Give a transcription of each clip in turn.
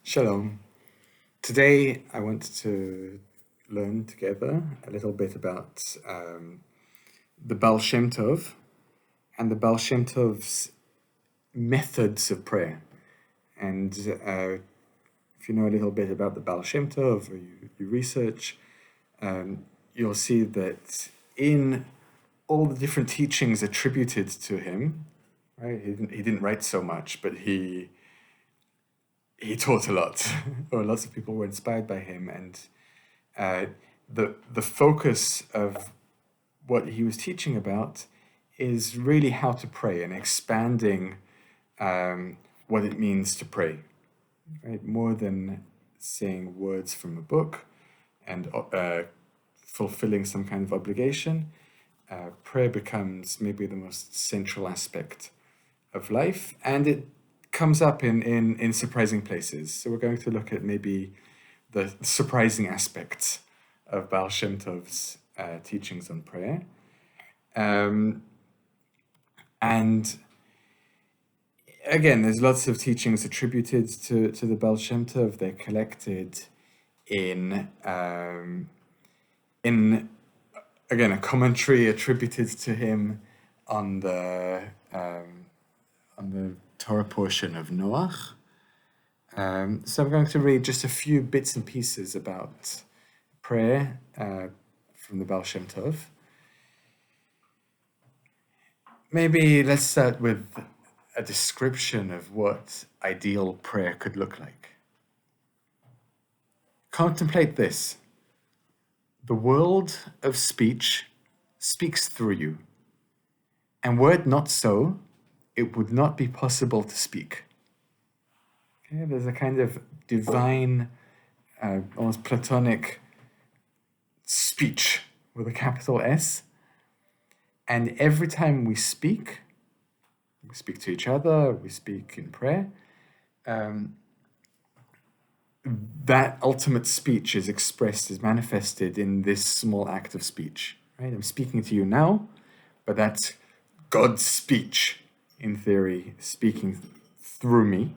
Shalom. Today I want to learn together a little bit about the Baal Shem Tov and the Baal Shem Tov's methods of prayer. And if you know a little bit about the Baal Shem Tov or you research, you'll see that in all the different teachings attributed to him, right? He didn't write so much, but he taught a lot, or lots of people were inspired by him, and the focus of what he was teaching about is really how to pray and expanding what it means to pray, right? More than saying words from a book and fulfilling some kind of obligation, prayer becomes maybe the most central aspect of life, and it comes up in surprising places. So we're going to look at maybe the surprising aspects of Baal Shem Tov's teachings on prayer. And again, there's lots of teachings attributed to the Baal Shem Tov. They're collected in again, a commentary attributed to him on the Torah portion of Noach. So I'm going to read just a few bits and pieces about prayer from the Baal Shem Tov. Maybe let's start with a description of what ideal prayer could look like. Contemplate this. The world of speech speaks through you, and were it not so, it would not be possible to speak. Okay, there's a kind of divine, almost Platonic speech with a capital S. And every time we speak to each other, we speak in prayer, that ultimate speech is expressed, is manifested in this small act of speech. Right? I'm speaking to you now, but that's God's speech, in theory, speaking through me.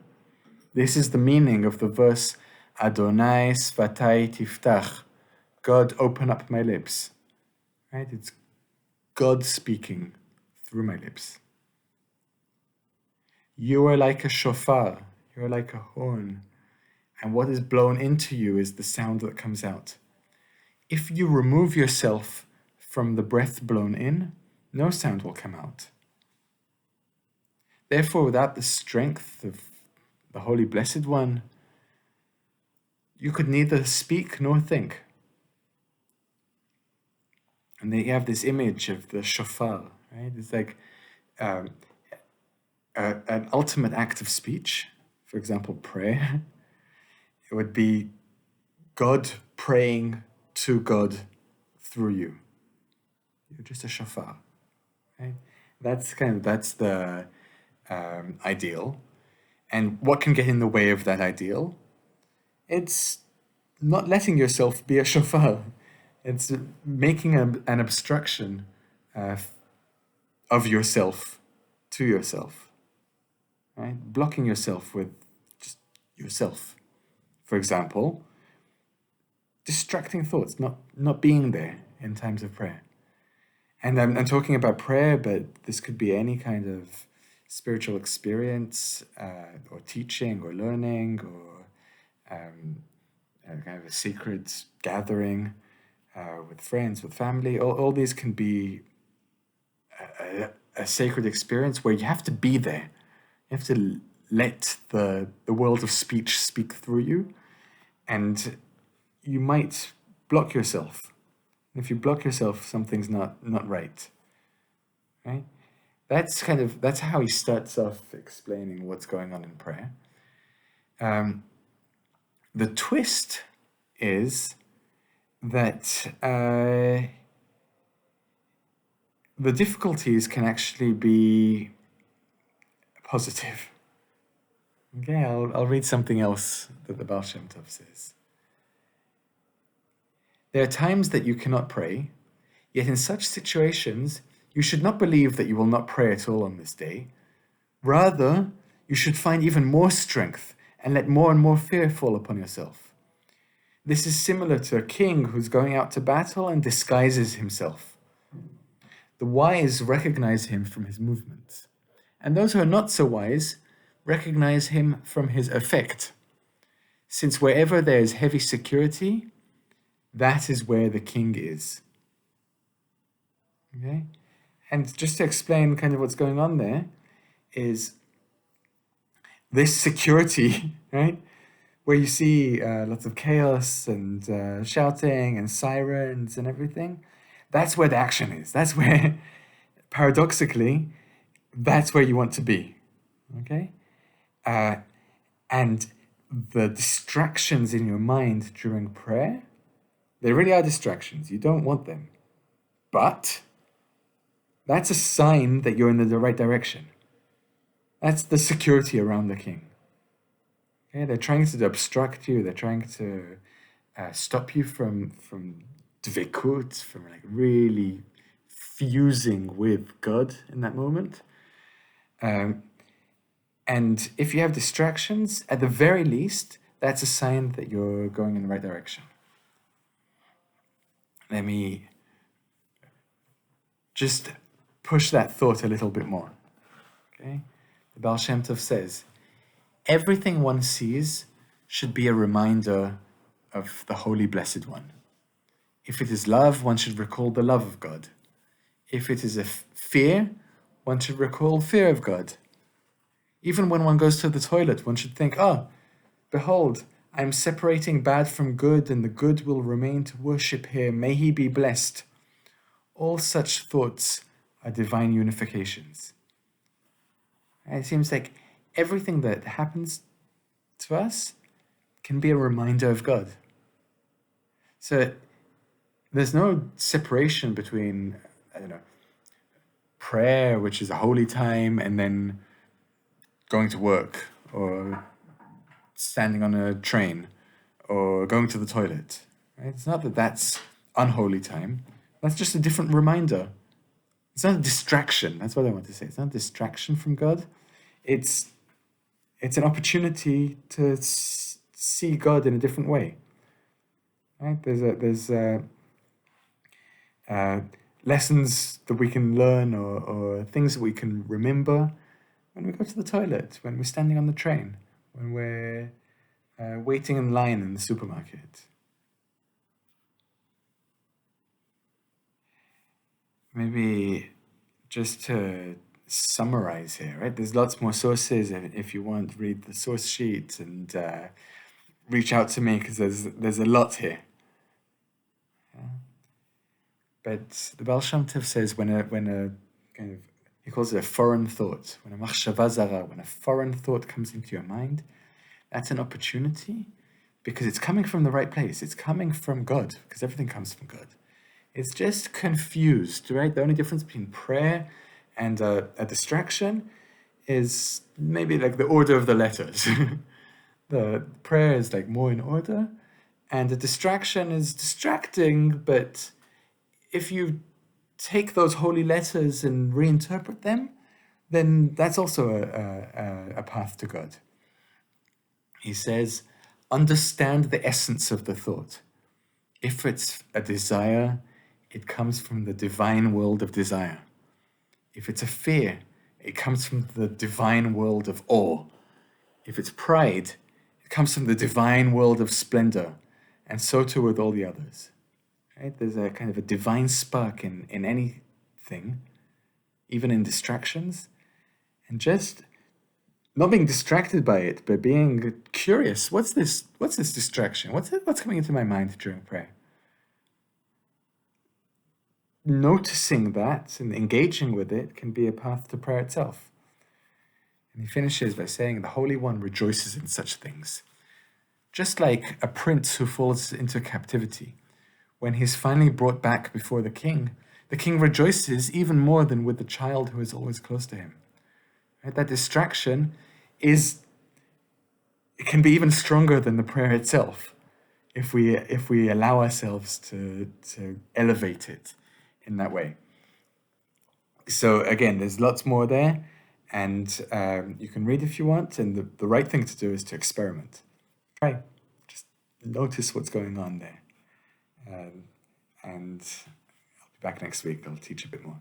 This is the meaning of the verse, Adonai svatai tiftach, God, open up my lips. Right? It's God speaking through my lips. You are like a shofar, you are like a horn, and what is blown into you is the sound that comes out. If you remove yourself from the breath blown in, no sound will come out. Therefore, without the strength of the Holy Blessed One, you could neither speak nor think. And then you have this image of the shofar, right? It's like an ultimate act of speech. For example, prayer. It would be God praying to God through you. You're just a shofar, right? That's the ideal. And what can get in the way of that ideal? It's not letting yourself be a shofar. It's making an obstruction of yourself to yourself, right? Blocking yourself with just yourself. For example, distracting thoughts, not being there in times of prayer. And I'm talking about prayer, but this could be any kind of spiritual experience, or teaching, or learning, or kind of a sacred gathering with friends, with family. All these can be a sacred experience where you have to be there. You have to let the world of speech speak through you, and you might block yourself. If you block yourself, something's not right. Right? That's how he starts off explaining what's going on in prayer. The twist is that the difficulties can actually be positive. Okay, I'll read something else that the Baal Shem Tov says. There are times that you cannot pray, yet in such situations, you should not believe that you will not pray at all on this day. Rather, you should find even more strength and let more and more fear fall upon yourself. This is similar to a king who's going out to battle and disguises himself. The wise recognize him from his movements, and those who are not so wise recognize him from his effect. Since wherever there is heavy security, that is where the king is. Okay? And just to explain kind of what's going on there is this security, right? Where you see lots of chaos and shouting and sirens and everything, that's where the action is. That's where, paradoxically, that's where you want to be, okay? And the distractions in your mind during prayer, they really are distractions. You don't want them. But that's a sign that you're in the right direction. That's the security around the king. Okay, they're trying to obstruct you. They're trying to stop you from dvekut, from like really fusing with God in that moment. And if you have distractions, at the very least, that's a sign that you're going in the right direction. Let me just push that thought a little bit more. Okay, the Baal Shem Tov says, everything one sees should be a reminder of the Holy Blessed One. If it is love, one should recall the love of God. If it is a fear, one should recall fear of God. Even when one goes to the toilet, one should think, behold, I am separating bad from good, and the good will remain to worship here. May he be blessed. All such thoughts are divine unifications. And it seems like everything that happens to us can be a reminder of God. So there's no separation between, prayer, which is a holy time, and then going to work, or standing on a train, or going to the toilet. Right? It's not that that's unholy time. That's just a different reminder. It's not a distraction. That's what I want to say. It's not a distraction from God. It's an opportunity to see God in a different way. Right? There's lessons that we can learn, or things that we can remember when we go to the toilet, when we're standing on the train, when we're waiting in line in the supermarket. Maybe just to summarize here, right? There's lots more sources. If you want, read the source sheet and reach out to me, because there's a lot here. But the Baal Shem Tov says when a kind of, he calls it a foreign thought, when a machshava zara, when a foreign thought comes into your mind, that's an opportunity, because it's coming from the right place. It's coming from God, because everything comes from God. It's just confused, right? The only difference between prayer and a distraction is maybe like the order of the letters. The prayer is like more in order, and the distraction is distracting, but if you take those holy letters and reinterpret them, then that's also a path to God. He says, understand the essence of the thought. If it's a desire, it comes from the divine world of desire. If it's a fear, it comes from the divine world of awe. If it's pride, it comes from the divine world of splendor, and so too with all the others. Right? There's a kind of a divine spark in anything, even in distractions, and just not being distracted by it, but being curious. What's this distraction? What's coming into my mind during prayer? Noticing that and engaging with it can be a path to prayer itself. And he finishes by saying, the Holy One rejoices in such things. Just like a prince who falls into captivity, when he's finally brought back before the king rejoices even more than with the child who is always close to him. Right? That distraction it can be even stronger than the prayer itself, if we allow ourselves to elevate it in that way. So again, there's lots more there, And you can read if you want, and the right thing to do is to experiment. Try, just notice what's going on there. And I'll be back next week. I'll teach a bit more.